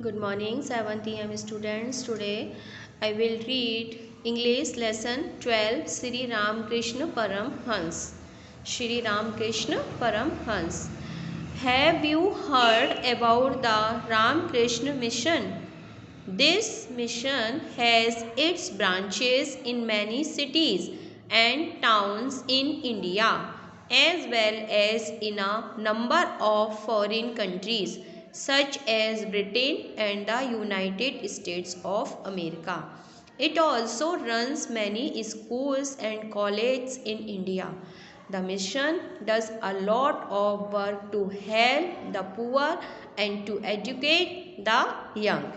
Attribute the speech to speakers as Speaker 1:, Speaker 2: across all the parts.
Speaker 1: Good morning 7th EM students. Today I will read English lesson 12 Shri Ramakrishna Paramhans. Shri Ramakrishna Paramhans. Have you heard about the Ramakrishna mission? This mission has its branches in many cities and towns in India as well as in a number of foreign countries such as Britain and the United States of America. It also runs many schools and colleges in India. The mission does a lot of work to help the poor and to educate the young.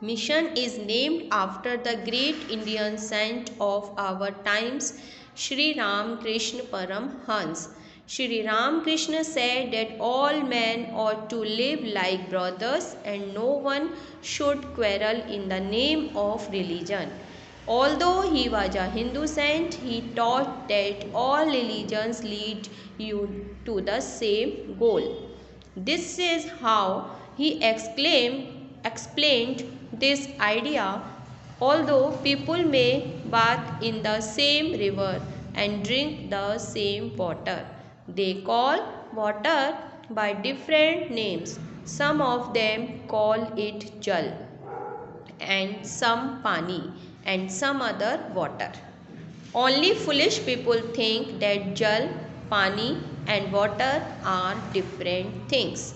Speaker 1: Mission is named after the great Indian saint of our times, Sri Ramakrishna Paramhans. Sri Ramakrishna said that all men ought to live like brothers and no one should quarrel in the name of religion. Although he was a Hindu saint, he taught that all religions lead you to the same goal. This is how he explained this idea. Although people may bath in the same river and drink the same water, they call water by different names. Some of them call it jal and some pani and some other water. Only foolish people think that jal, pani and water are different things.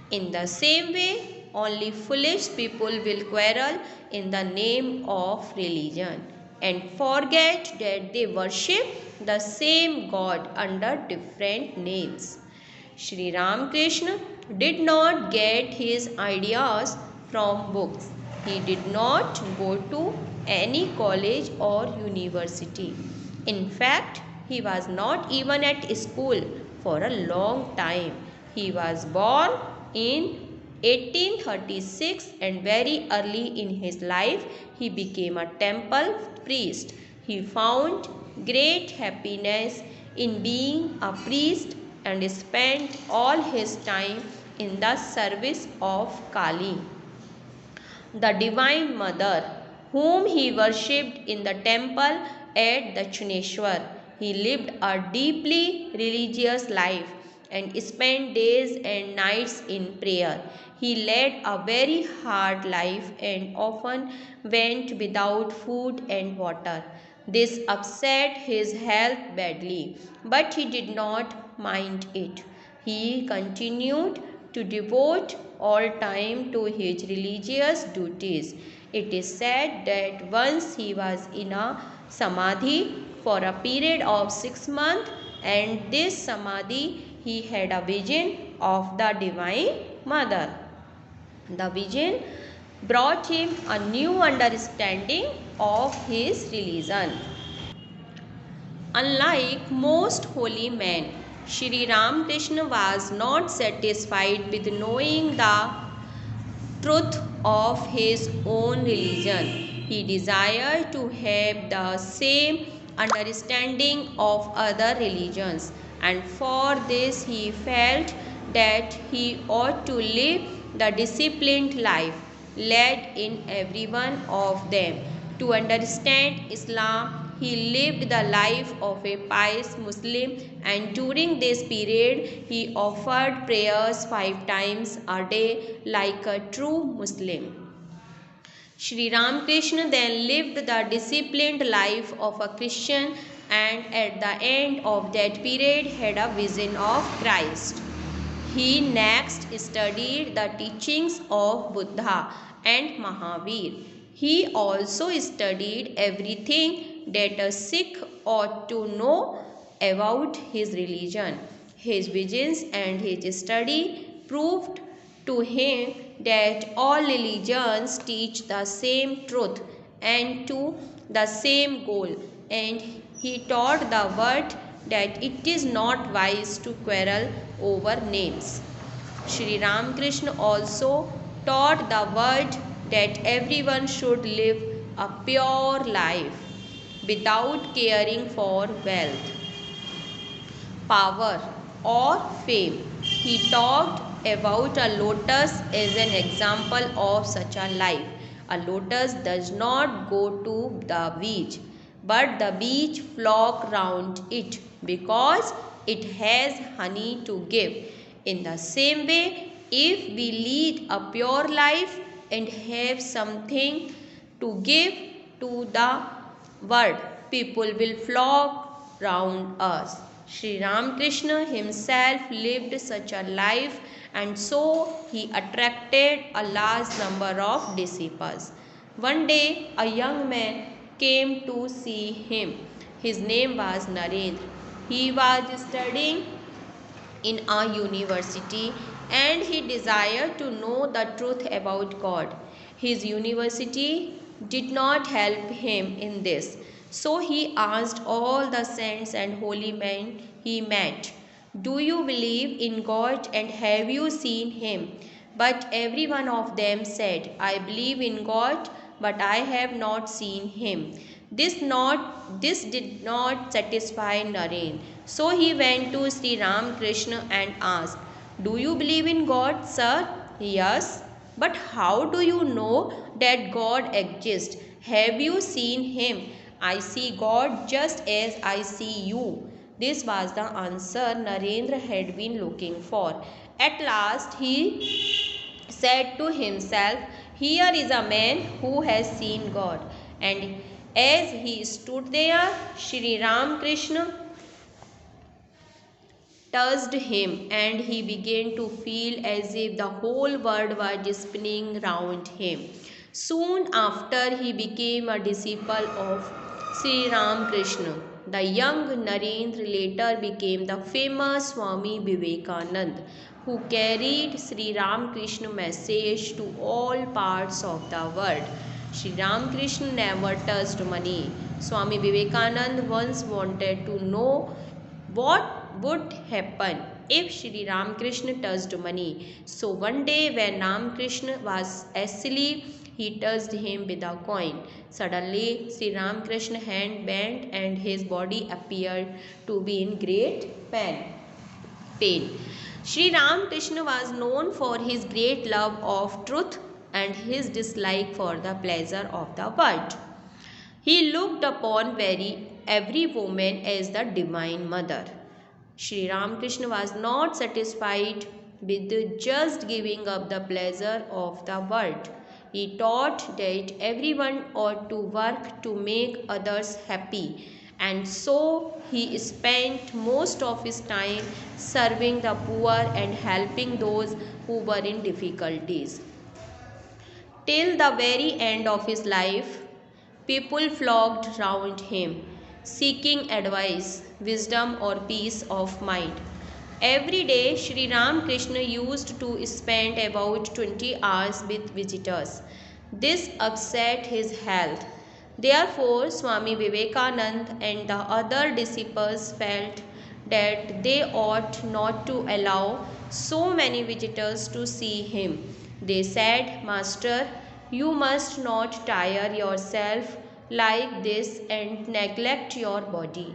Speaker 1: In the same way, only foolish people will quarrel in the name of religion and forget that they worship the same God under different names. Sri Ramakrishna did not get his ideas from books. He did not go to any college or university. In fact, he was not even at school for a long time. He was born in 1836 and very early in his life he became a temple priest. He found great happiness in being a priest and spent all his time in the service of Kali, the Divine Mother, whom he worshipped in the temple at Dachineshwar. He lived a deeply religious life and spent days and nights in prayer. He led a very hard life and often went without food and water. This upset his health badly, but he did not mind it. He continued to devote all time to his religious duties. It is said that once he was in a samadhi for a period of 6 months, and this samadhi he had a vision of the Divine Mother. The vision brought him a new understanding of his religion. Unlike most holy men, Sri Ramakrishna was not satisfied with knowing the truth of his own religion. He desired to have the same understanding of other religions, and for this he felt that he ought to live the disciplined life led in every one of them. To understand Islam, he lived the life of a pious Muslim, and during this period he offered prayers 5 times a day like a true Muslim. Sri Ramakrishna then lived the disciplined life of a Christian, and at the end of that period had a vision of Christ. He next studied the teachings of Buddha and Mahavir. He also studied everything that a Sikh ought to know about his religion. His visions and his study proved to him that all religions teach the same truth and to the same goal, and he taught the world that it is not wise to quarrel over names. Sri Ramakrishna also taught the world that everyone should live a pure life without caring for wealth, power or fame. He talked about a lotus is an example of such a life. A lotus does not go to the beach, but the bees flock round it because it has honey to give. In the same way, if we lead a pure life and have something to give to the world, people will flock round us. Sri Ramakrishna himself lived such a life, and so he attracted a large number of disciples. One day a young man came to see him. His name was Narendra. He was studying in a university and he desired to know the truth about God. His university did not help him in this. So he asked all the saints and holy men he met, "Do you believe in God and have you seen him?" But every one of them said, "I believe in God, but I have not seen him." This did not satisfy Naren. So he went to Sri Ramakrishna and asked, "Do you believe in God, sir?" "Yes." "But how do you know that God exists? Have you seen him?" "I see God just as I see you." This was the answer Narendra had been looking for. At last he said to himself, "Here is a man who has seen God." And as he stood there, Shri Ramakrishna touched him and he began to feel as if the whole world was spinning round him. Soon after, he became a disciple of Sri Ramakrishna. The young Narendra later became the famous Swami Vivekananda, who carried Sri Ramakrishna message to all parts of the world. Sri Ramakrishna never touched money. Swami Vivekananda once wanted to know what would happen if Shri Ramakrishna touched money. So one day when Ramakrishna was asleep, he touched him with a coin. Suddenly Sri Ramakrishna hand bent and his body appeared to be in great pain. Sri Ramakrishna was known for his great love of truth and his dislike for the pleasure of the world. He looked upon every woman as the divine mother. Sri Ramakrishna was not satisfied with just giving up the pleasure of the world. He taught that everyone ought to work to make others happy, and so he spent most of his time serving the poor and helping those who were in difficulties. Till the very end of his life, people flocked round him, seeking advice, wisdom, or peace of mind. Every day, Sri Ramakrishna used to spend about 20 hours with visitors. This upset his health. Therefore, Swami Vivekananda and the other disciples felt that they ought not to allow so many visitors to see him. They said, "Master, you must not tire yourself like this and neglect your body."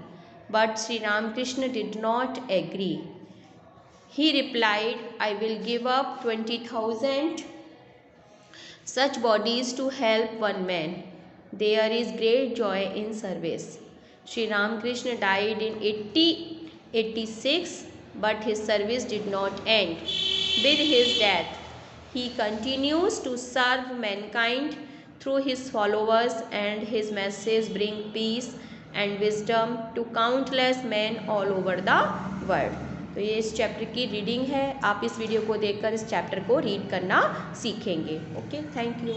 Speaker 1: But Sri Ramakrishna did not agree. He replied, "I will give up 20,000 such bodies to help one man. There is great joy in service." Sri Ramakrishna died in 86, but his service did not end with his death. He continues to serve mankind through his followers, and his message brings peace and wisdom to countless men all over the world. तो ये इस chapter की reading है. आप इस video को देखकर इस चैप्टर को रीड करना सीखेंगे. Okay, thank you.